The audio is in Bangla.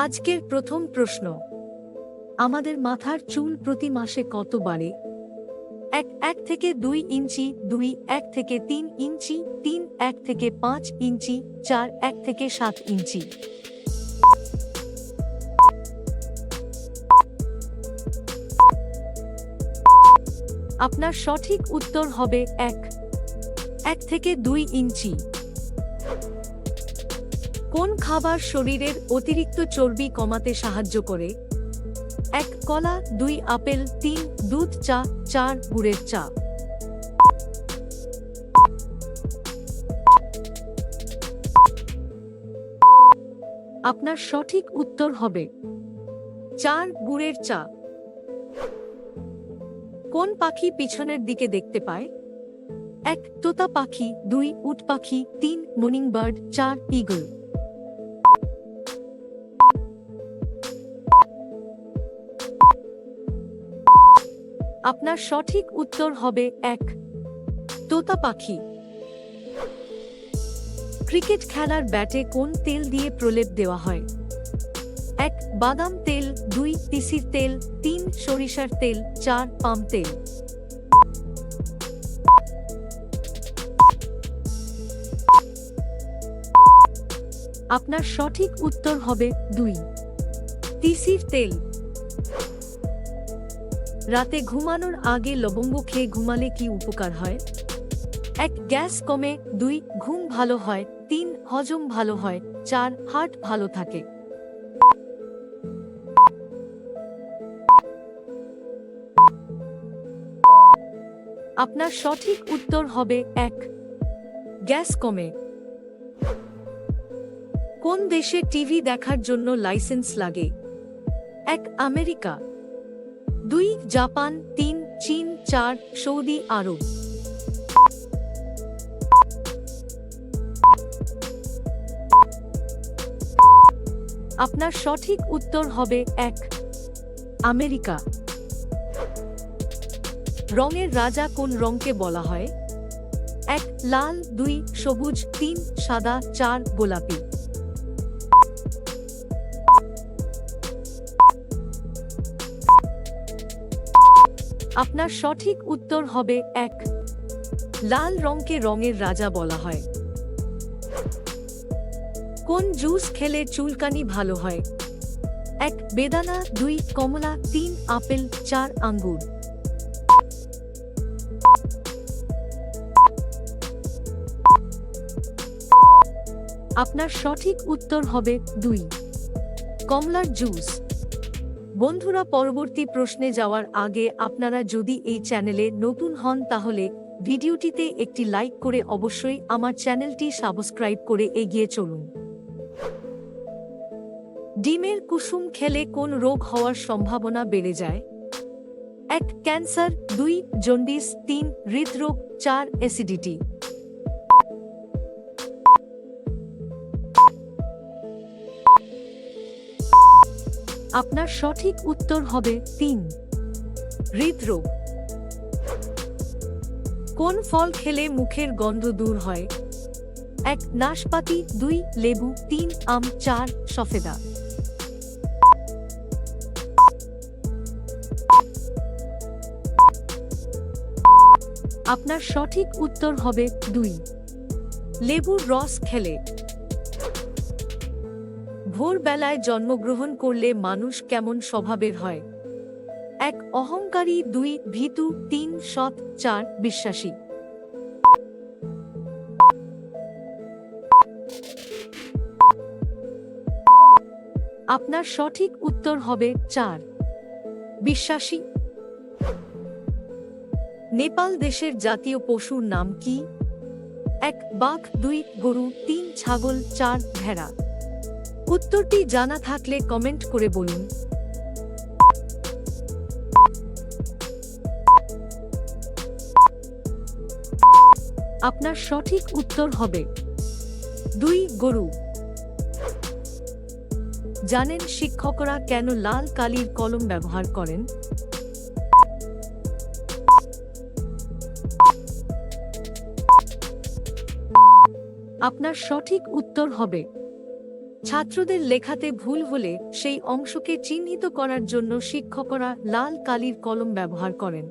আজকের প্রথম প্রশ্ন, আমাদের মাথার চুল প্রতি মাসে কত বাড়ে? 1 থেকে 2 ইঞ্চি, 2 1 থেকে 3 ইঞ্চি, 3 1 থেকে 5 ইঞ্চি, 4 1 থেকে 7 ইঞ্চি। আপনার সঠিক উত্তর হবে 1 থেকে 2 ইঞ্চি। কোন খাবার শরীরের অতিরিক্ত চর্বি কমাতে সাহায্য করে? 1 কলা, 2 আপেল, 3 দুধ চা, 4 গুড়ের চা। আপনার সঠিক উত্তর হবে 4 গুড়ের চা। কোন পাখি পিছনের দিকে দেখতে পায়? 1 তোতা পাখি, 2 উট পাখি, 3 মর্নিং বার্ড, 4 ঈগল। আপনার সঠিক উত্তর হবে 1 তোতা পাখি। ক্রিকেট খেলার ব্যাটে কোন তেল দিয়ে প্রলেপ দেওয়া হয়? 1 বাদাম তেল, 2 তিসির তেল, 3 সরিষার তেল, 4 পাম তেল। আপনার সঠিক উত্তর হবে 2 তিসির তেল। রাতে ঘুমানোর আগে লবঙ্গ খেয়ে ঘুমালে কি উপকার হয়? 1 গ্যাস কমে, 2 ঘুম ভালো হয়, 3 হজম ভালো হয়, 4 হার্ট ভালো থাকে। আপনার সঠিক উত্তর হবে 1 গ্যাস কমে। কোন দেশে টিভি দেখার জন্য লাইসেন্স লাগে? 1 আমেরিকা, 2 জাপান, 3 চীন, 4 সৌদি আরব। আপনার সঠিক উত্তর হবে 1 আমেরিকা। রঙের রাজা কোন রঙকে বলা হয়? 1 লাল, 2 সবুজ, 3 সাদা, 4 গোলাপি। আপনার সঠিক উত্তর হবে 1 লাল রঙকে রঙের রাজা বলা হয়। কোন জুস খেলে চুলকানি ভালো হয়? 1 বেদানা, 2 কমলা, 3 আপেল, 4 আঙ্গুর। আপনার সঠিক উত্তর হবে 2 কমলার জুস। বন্ধুরা, পরবর্তী প্রশ্নে যাওয়ার আগে আপনারা যদি এই চ্যানেলে নতুন হন তাহলে ভিডিওটিতে একটি লাইক করে অবশ্যই আমার চ্যানেলটি সাবস্ক্রাইব করে এগিয়ে চলুন। ডিমের কুসুম খেলে কোন রোগ হওয়ার সম্ভাবনা বেড়ে যায়? 1 ক্যান্সার, 2 জন্ডিস, 3 হৃদরোগ, 4 অ্যাসিডিটি। আপনার সঠিক উত্তর হবে 3 হৃদরোগ। কোন ফল খেলে মুখের গন্ধ দূর হয়? 1 নাশপাতি, 2 লেবু, 3 আম, 4 সফেদা। আপনার সঠিক উত্তর হবে 2 লেবুর রস খেলে। ভোরবেলায় জন্মগ্রহণ করলে মানুষ কেমন স্বভাবের হয়? 1 অহংকারী, 2 ভীতু, 3 সৎ, 4 বিশ্বাসী। আপনার সঠিক উত্তর হবে 4 বিশ্বাসী। নেপাল দেশের জাতীয় পশুর নাম কি? 1 বাঘ, 2 গরু, 3 ছাগল, 4 ভেড়া। উত্তরটি জানা থাকলে কমেন্ট করে বলুন। আপনার সঠিক উত্তর হবে 2 গরু। জানেন শিক্ষকরা কেন লাল কালির কলম ব্যবহার করেন? আপনার সঠিক উত্তর হবে ছাত্রদের লেখাতে ভুল হলে সেই অংশকে চিহ্নিত করার জন্য শিক্ষকরা লাল কালির কলম ব্যবহার করেন।